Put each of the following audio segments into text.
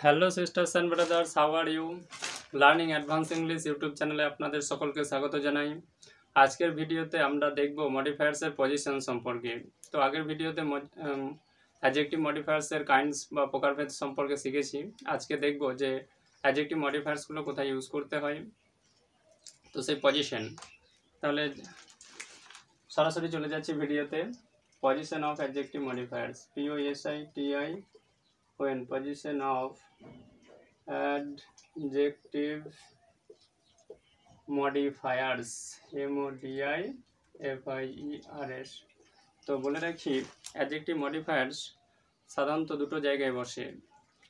Hello sisters and brothers, how are you? Learning advance English YouTube চ্যানেলে আপনাদের সকলকে স্বাগত জানাই। আজকের ভিডিওতে আমরা দেখব মডিফায়ার্সের পজিশন সম্পর্কে। তো আগের ভিডিওতে অ্যাডজেক্টিভ মডিফায়ার্সের কাইন্ডস বা প্রকারভেদ সম্পর্কে শিখেছি। আজকে দেখব যে অ্যাডজেক্টিভ মডিফায়ার্সগুলো কোথায় ইউজ করতে হয়, তো সেই পজিশন। তাহলে সরাসরি চলে যাচ্ছি ভিডিওতে। Position of adjective modifiers, POSITI, when position of adjective modifiers, MODIFIERS। তো বলে রাখি, অ্যাডজেক্টিভ মডিফায়ার্স সাধারণত দুটো জায়গায় বসে।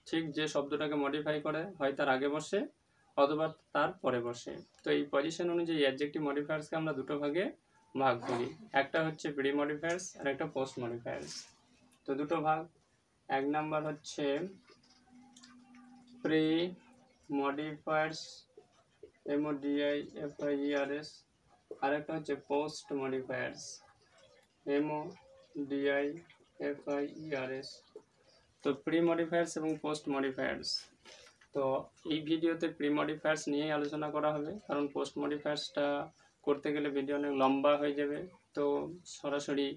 ঠিক যে শব্দটাকে মডিফাই করে হয় তার আগে বসে অথবা তার পরে বসে। তো এই পজিশন অনুযায়ী অ্যাডজেক্টিভ মডিফায়ার্সকে আমরা দুটো ভাগে ভাগ করি, একটা হচ্ছে প্রি মডিফায়ার্স আর একটা পোস্ট মডিফায়ার্স। তো দুটো ভাগ, এক নাম্বার হচ্ছে প্রি মডিফায়ার্স, MODIFIERS, আর একটা হচ্ছে পোস্ট মডিফায়ার্স, MODIFIERS। তো প্রি মডিফায়ার্স এবং পোস্ট মডিফায়ার্স, তো এই ভিডিওতে প্রি মডিফায়ার্স নিয়েই আলোচনা করা হবে, কারণ পোস্ট মডিফায়ার্সটা করতে গেলে ভিডিও অনেক লম্বা হয়ে যাবে, তো সরাসরি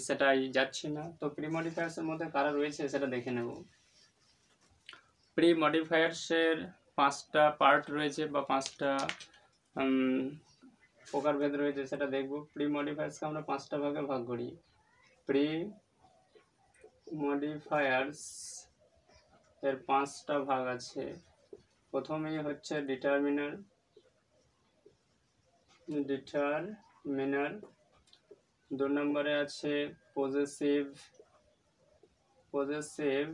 সেটাই যাচ্ছি না। তো প্রি মডিফায়ার্সের মধ্যে কারা রয়েছে সেটা দেখে নেব। প্রি মডিফায়ার্সের 5টা পার্ট রয়েছে বা 5টা প্রকারভেদ রয়েছে, সেটা দেখব। প্রি মডিফায়ার্সকে আমরা 5টা ভাগে ভাগ করি। প্রি মডিফায়ার্স এর 5টা ভাগ আছে। প্রথমেই হচ্ছে ডিটারমিনার, দু নম্বরে আছে পজেসিভ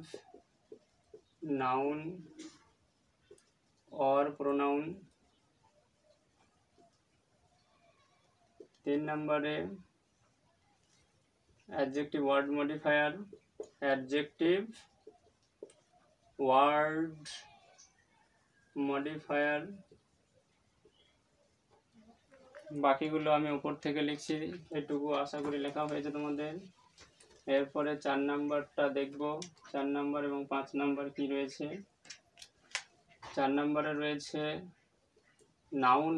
নাউন और प्रोनाउन, 3 नंबरे एडजेक्टिव वर्ड मॉडिफायर, বাকিগুলো আমি উপর থেকে লিখছি, এটুকু আশা করি লেখা হয়েছে তোমাদের। এরপরে 4 নাম্বারটা দেখব, 4 নাম্বার এবং 5 নাম্বার কি রয়েছে। 4 নম্বরে রয়েছে নাউন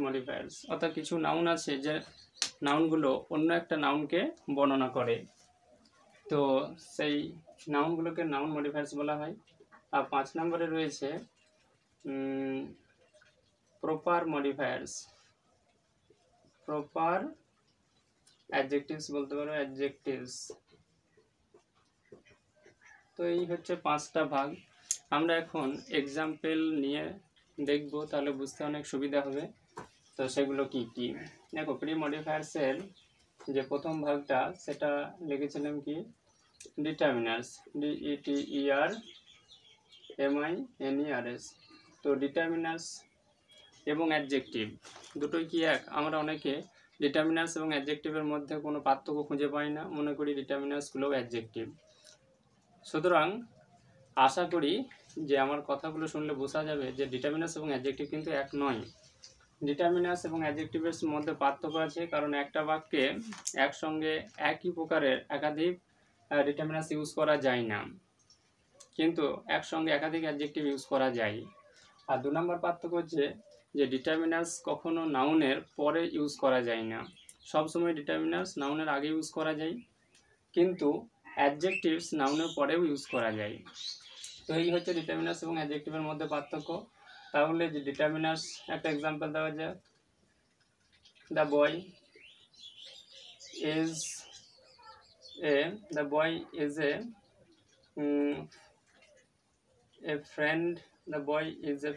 মডিফায়ার্স, অর্থাৎ কিছু নাউন আছে যে নাউনগুলো অন্য একটা নাউনকে বর্ণনা করে, তো সেই নাউনগুলোকে নাউন মডিফায়ার্স বলা হয়। আর 5 নম্বরে রয়েছে প্রপার অ্যাডজেক্টিভস বলতে পারো, তো এই হচ্ছে 5টা ভাগ। আমরা এখন এক্সাম্পল নিয়ে দেখব, তাহলে বুঝতে অনেক সুবিধা হবে। তো সেগুলো কি কি দেখো। প্রি মডিফায়ার্সের যে প্রথম ভাগটা সেটা লিখেছিলাম কি, ডিটারমিনার্স, DETERMINERS। তো ডিটারমিনার্স এবং অ্যাডজেক্টিভ দুটোই কি এক? আমরা অনেকে ডিটারমিনার্স এবং অ্যাডজেক্টিভের মধ্যে কোনো পার্থক্য খুঁজে পাই না, মনে করি ডিটারমিনার্সগুলোও অ্যাডজেক্টিভ। সুতরাং আশা করি যে আমার কথাগুলো শুনলে বোঝা যাবে যে ডিটারমিনার্স এবং অ্যাডজেক্টিভ কিন্তু এক নয়। ডিটারমিনার্স এবং অ্যাডজেক্টিভের মধ্যে পার্থক্য আছে, কারণ একটা বাক্যে একসঙ্গে একই প্রকারের একাধিক ডিটারমিনার্স ইউজ করা যায় না, কিন্তু একসঙ্গে একাধিক অ্যাডজেক্টিভ ইউজ করা যায়। আর 2 নম্বর পার্থক্য হচ্ছে যে ডিটারমিনার্স কখনো নাউনের পরে ইউজ করা যায় না, সবসময় ডিটারমিনার্স নাউনের আগে ইউজ করা যায়, কিন্তু অ্যাডজেক্টিভস নাউনের পরেও ইউজ করা যায়। তো এই হচ্ছে ডিটারমিনার্স এবং অ্যাডজেক্টিভের মধ্যে পার্থক্য। তাহলে যে ডিটারমিনার্স একটা এক্সাম্পল দেওয়া যাক, the boy is a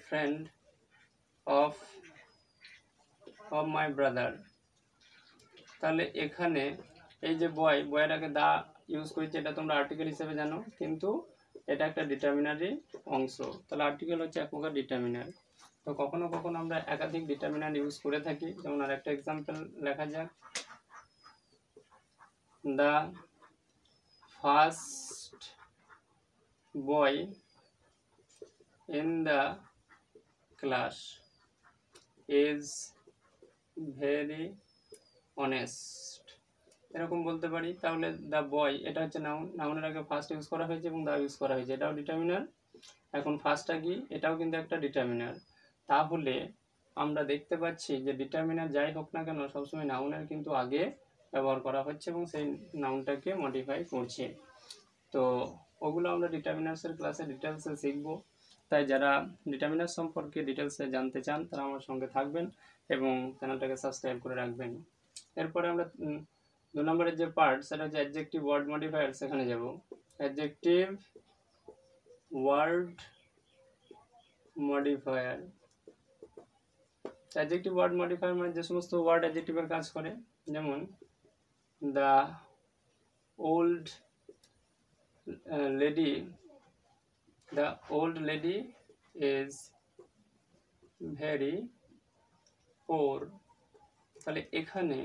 friend of my brother. তাহলে এখানে এই যে বয়ের আগে দা ইউজ করেছে, এটা তোমরা আর্টিকেল হিসেবে জানো, কিন্তু এটা একটা ডিটারমিনারি অংশ। তাহলে আর্টিকেল হচ্ছে এক প্রকার ডিটারমিনার। তো কখনো কখনো আমরা একাধিক ডিটারমিনার ইউজ করে থাকি। যেমন আর একটা এক্সাম্পল লেখা যাক, the first boy in the class is very honest. এরকম বলতে পারি। তাহলে দ্য বয় এটা হচ্ছে নাউন, নাউনের আগে ফার্স্ট ইউজ করা হয়েছে এবং দ্য ইউজ করা হয়েছে, এটাও ডিটারমিনার। এখন ফার্স্টটা কি, এটাও কিন্তু একটা ডিটারমিনার। তাহলে আমরা দেখতে পাচ্ছি যে ডিটারমিনার যাই হোক না কেন সবসময় নাউনের কিন্তু আগে ব্যবহার করা হচ্ছে এবং সেই নাউনটাকে মডিফাই করছে। তো ওগুলো আমরা ডিটারমিনার্সের ক্লাসে ডিটেলসে শিখব। তাই যারা ডিটারমিনার সম্পর্কে ডিটেলসে জানতে চান তারা আমার সঙ্গে থাকবেন এবং চ্যানেলটাকে সাবস্ক্রাইব করে রাখবেন। এরপরে আমরা 2 নম্বরের যে পার্ট সেটা হচ্ছে অ্যাডজেক্টিভ ওয়ার্ড মডিফায়ার, সেখানে যাব। Adjective word modifier, adjective word modifier মানে যে সমস্ত ওয়ার্ড অ্যাডজেক্টিভের কাজ করে, যেমন the old lady, the old lady is very poor। তাহলে এখানে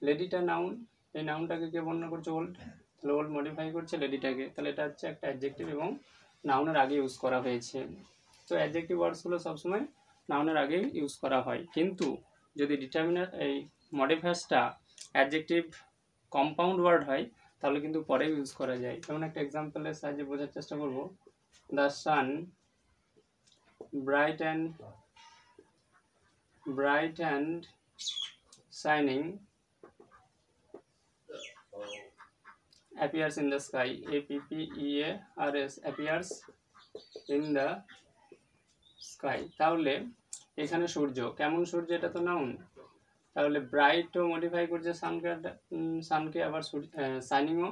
লেডিটা নাউন, এই নাউনটাকে কে বর্ণনা করছে, ওল্ড, তাহলে ওল্ড মডিফাই করছে লেডিটাকে, তাহলে এটা হচ্ছে একটা অ্যাডজেক্টিভ এবং নাউনের আগে ইউজ করা হয়েছে। তো অ্যাডজেক্টিভ ওয়ার্ডসগুলো সবসময় নাউনের আগে ইউজ করা হয়, কিন্তু যদি ডিটারমিনার এই মডিফায়ার্সটা অ্যাডজেক্টিভ কম্পাউন্ড ওয়ার্ড হয় তাহলে কিন্তু পরে ইউজ করা যায়। যেমন একটা এক্সাম্পলের সাহায্যে বোঝার চেষ্টা করব। The sun bright and shining appears in the sky, appears appears in the sky। তাহলে এখানে সূর্য, কেমন সূর্য, এটা তো নাউন। তাহলে ব্রাইটও মডিফাই করছে সানকে, আবার শাইনিংও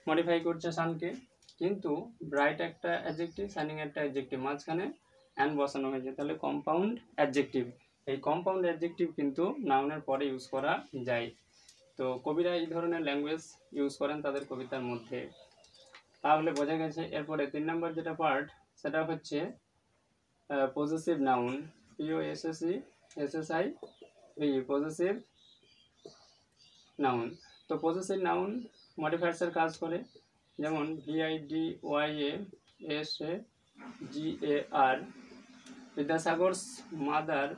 মডিফাই করছে সানকে, কিন্তু ব্রাইট একটা অ্যাডজেক্টিভ, শাইনিং একটা অ্যাডজেক্টিভ, মাঝখানে অ্যান্ড বসানো হয়েছে, তাহলে কম্পাউন্ড অ্যাডজেক্টিভ। এই কম্পাউন্ড অ্যাডজেক্টিভ কিন্তু নাউনের পরে ইউজ করা যায়। তো কবিরা এই ধরনের ল্যাঙ্গুয়েজ ইউজ করেন তাদের কবিতার মধ্যে। তাহলে বোঝা গেছে। এরপরে 3 নম্বর যেটা পার্ট সেটা হচ্ছে possessive noun, POSSESSIV, possessive noun. তো পজেসিভ নাউন মডিফায়ার্সের কাজ করে, যেমন VIDYASAGAR, Vidyasagar's mother,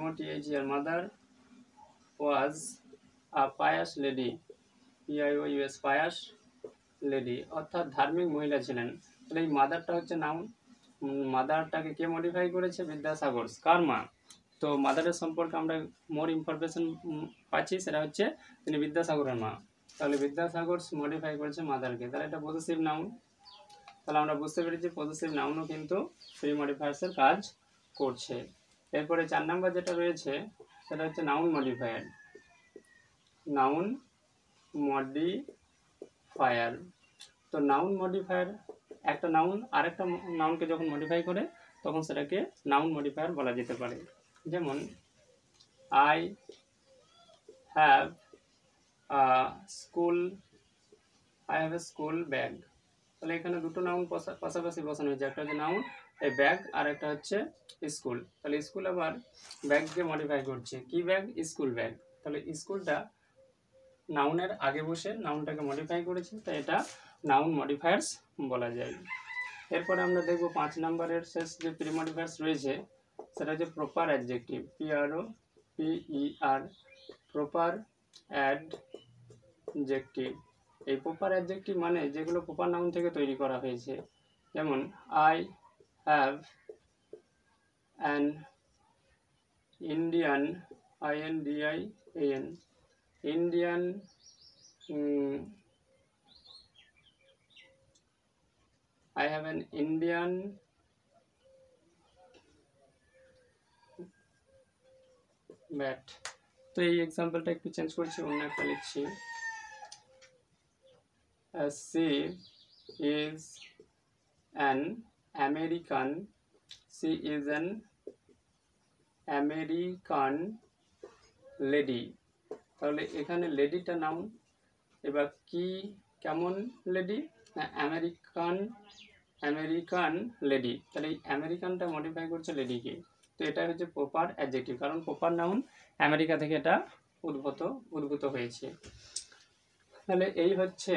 MOTHER, mother was a pious lady, PIOUS, pious lady, অর্থাৎ ধার্মিক মহিলা ছিলেন। তাহলে এই মাদারটা হচ্ছে নাউন, মাদারটাকে কে মডিফাই করেছে, বিদ্যাসাগর, কার মা। তো মাদারের সম্পর্কে আমরা মোর ইনফরমেশন পাচ্ছি, সেটা হচ্ছে তিনি বিদ্যাসাগরের মা। তাহলে বিদ্যাসাগর মডিফাই করেছে মাদারকে, তাহলে এটা পজেসিভ নাউন। তাহলে আমরা বুঝতে পেরেছি পজেসিভ নাউনও কিন্তু প্রি মডিফায়ার্সের কাজ করছে। এরপরে 4 নম্বর যেটা রয়েছে সেটা হচ্ছে নাউন মডিফায়ার। নাউন মডিফায়ার, তো নাউন মডিফায়ার, একটা নাউন আরেকটা নাউনকে যখন মডিফাই করে তখন সেটাকে নাউন মডিফায়ার বলা যেতে পারে। যেমন I have a school bag, তাহলে এখানে দুটো নাউন পাশাপাশি বসানো হয়েছে, একটা হচ্ছে নাউন এই ব্যাগ আর একটা হচ্ছে স্কুল। তাহলে স্কুল আবার ব্যাগকে মডিফাই করছে, কি ব্যাগ, স্কুল ব্যাগ। তাহলে স্কুলটা নাউনের আগে বসে নাউনটাকে মডিফাই করেছে, তাই এটা নাউন মডিফায়ার্স বলা যায়। এরপরে আমরা দেখব 5 নম্বরের শেষ যে প্রি মডিফায়ার্স রয়েছে সেটা হচ্ছে proper adjective, PROPER, proper adjective. এই প্রপার অ্যাডজেক্টিভ মানে যেগুলো প্রপার নাউন থেকে তৈরি করা হয়েছে, যেমন I have an Indian, INDIAN, Indian I have an Indian bat। তো এই এক্সাম্পলটা একটু চেঞ্জ করছি, অন্য একটা লিখছি। She is an American, she is an American lady। তাহলে এখানে লেডিটা নাউন, এবার কি কেমন লেডি, না আমেরিকান লেডি, তাহলে এই আমেরিকানটা মডিফাই করছে লেডিকে। তো এটা হচ্ছে প্রপার অ্যাডজেক্টিভ, কারণ প্রপার নাউন আমেরিকা থেকে এটা উদ্ভূত হয়েছে। তাহলে এই হচ্ছে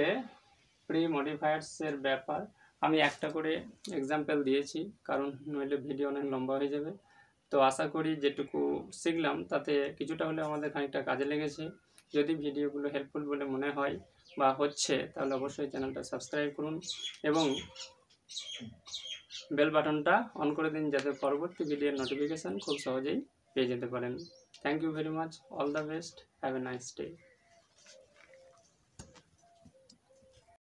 প্রি মডিফায়ার্সের ব্যাপার। আমি একটা করে এক্সাম্পল দিয়েছি কারণ নইলে ভিডিও অনেক লম্বা হয়ে যাবে। তো আশা করি যেটুকু শিখলাম তাতে কিছুটা হলে আমাদের খানিকটা কাজে লেগেছে যদি ভিডিওগুলো হেল্পফুল বলে মনে হয় বা হচ্ছে, তাহলে অবশ্যই চ্যানেলটা সাবস্ক্রাইব করুন এবং বেল বাটনটা অন করে দিন, যাতে পরবর্তী ভিডিওর নোটিফিকেশান খুব সহজেই পেয়ে যেতে পারেন। Thank you very much, all the best, have a nice day.